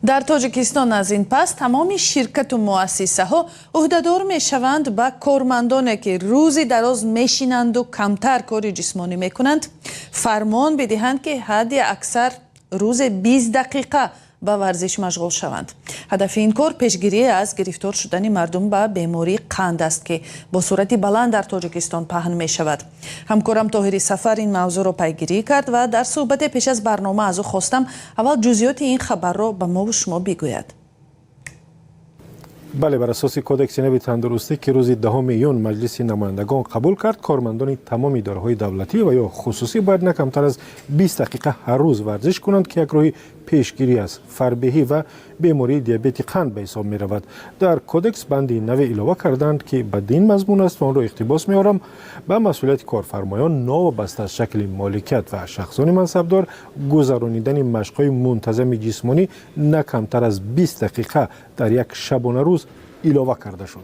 در تاجیکستان از این پس تمام شرکت و مؤسسه ها عهدهدار می شوند به کارمندانی که روزی دراز میشینند و کمتر کار جسمانی میکنند فرمان بدهند که حد اکثر روز 20 دقیقه به ورزش مشغول شوند. هدف این کار پیشگیری از گرفتار شدن مردم به بیماری قند است که با صورت بلند در تاجیکستان پهن می شود. همکارم طاهری سفر این موضوع را پیگیری کرد و در صحبت پیش از برنامه از او خواستم اول جزئیات این خبر را به ما و شما بگوید. بله، بر اساس کدکس نو تندرستی که روز 10 میون مجلس نمایندگان قبول کرد، کارمندان تمام اداره‌های دولتی و یا خصوصی باید نه کمتر از 20 دقیقه هر روز ورزش کنند که یک راه پیشگیری از فربهی و بیماری دیابت قند به حساب می رود. در کدکس بندی نو علاوه کردند که بدین مضمون است و آن را اقتباس می آورم: به مسئولیت کارفرمایان نوابسته از شکل مالکیت و شخصان منصبدار گذرانیدن مشق‌های منتظم جسمانی نه کمتر از 20 دقیقه در یک شبانه روز علاوه کرده شد.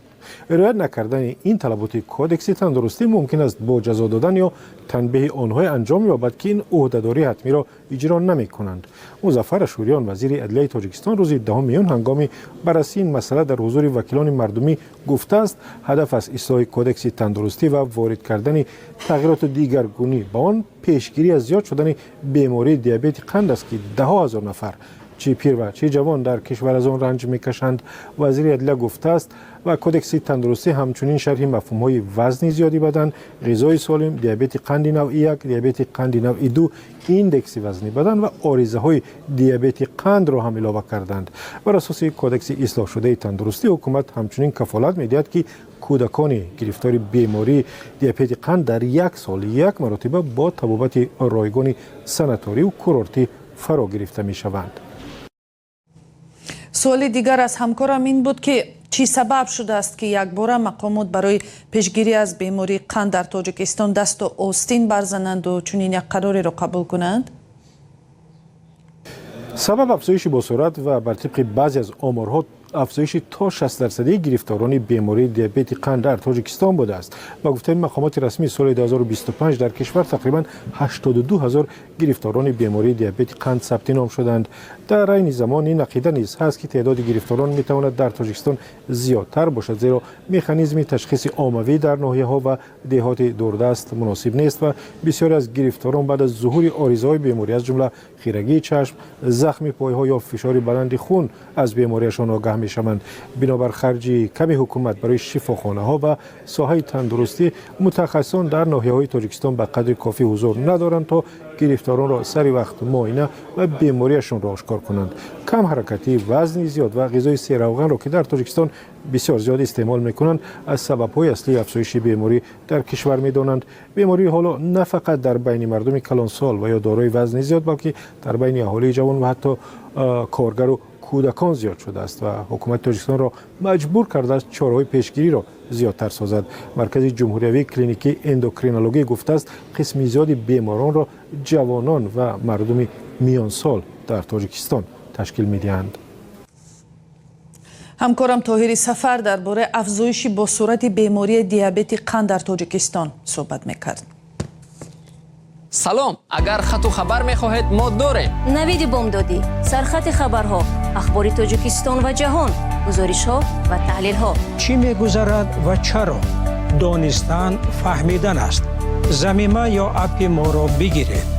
رعایت نکردن این طلبات کدکس تندرستی ممکن است با جزا دادن یا تنبیه آنها انجام یابد که این عهدهداری حتمی را اجرا نمی کنند. مظفر اشوریان وزیر عدلیه تاجیکستان روز 10 میون هنگام بررسی این مسئله در حضور وکیلان مردمی گفته است هدف از اصلاح کدکس تندرستی و وارد کردن تغییرات دیگرگونی با آن پیشگیری از زیاد شدن بیماری دیابت قند است که ده ها هزار نفر چه پیر و چه جوان در کشور از آن رنج میکشند. وزیر عدلیه گفته است و کدکس تندرستی همچنین شرح مفهوم‌های وزن زیادی بدن، غذای سالم، دیابت قند نوع 1، دیابت قند نوع 2، ایندکس وزن بدن و آرزه‌های دیابت قند را هم علاوه کردند. بر اساس کدکس اصلاح شده تندرستی، حکومت همچنین کفالت می‌دهد که کودکان گرفتار بیماری دیابت قند در یک سال یک مرتبه با طبابت رایگان سنتاری و کورورتی فرا گرفته می‌شوند. سوال دیگر از همکارم این بود که چی سبب شده است که یک بار مقامات برای پیشگیری از بیماری قند در تاجیکستان دست و آستین برزنند و چنین یک قراری را قبول کنند؟ سبب افزایش با سرعت و بر طبق بعضی از آمارها افزایش تا 60% گرفتاران بیماری دیابت قند در تاجیکستان بوده است. با گفته مقامات رسمی سال 2025 در کشور تقریبا 82,000 گرفتاران بیماری دیابت قند ثبت نام شدند. در عین زمان این عقیده نیز هست که تعداد گرفتاران میتواند در تاجیکستان زیادتر باشد، زیرا مکانیزم تشخیص عاموی در ناحیه‌ها و دهات دوردست مناسب نیست و بسیاری از گرفتاران بعد از ظهور آرزه‌های بیماری از جمله خیرگی چشم، زخم پای‌ها یا فشار بلند خون از بیماریشان آگاه میشوند. بنابر خرج کمی حکومت برای شفاخانه‌ها و ساحه تندرستی، متخصصان در ناحیه‌های تاجیکستان به قدر کافی حضور ندارند تا گرفتاران را سری وقت معاینه و بیماریشان را آشکار کنند. کم حرکتی، وزن زیاد و غذای سیروغن را که در تاجیکستان بسیار زیاد استعمال میکنند از سبب‌های اصلی افزایش بیماری در کشور میدانند. بیماری حالا نه فقط در بین مردم کلانسال و یا دارای وزن زیاد، بلکه در بین اهالی جوان و حتی کارگر و کودکان زیاد شده است و حکومت تاجیکستان را مجبور کرده است چاره‌های پیشگیری را زیادتر سازد. مرکز جمهوری کلینیکی اندوکرینولوژی گفته است قسم زیادی بیماران را جوانان و مردم میان سال در تاجیکستان تشکیل می‌دهند. همکارم طاهری سفر درباره افزایش با صورت بیماری دیابت قند در تاجیکستان صحبت می‌کرد. سلام، اگر خط و خبر می‌خواهید ما داریم. نوید بامدادی، سرخط خبرها، اخبار تاجیکستان و جهان، گزارش‌ها و تحلیل‌ها. چی می‌گذرد و چرا؟ دانستن، فهمیدن است. ضمیمه یا اپ ما را بگیرید.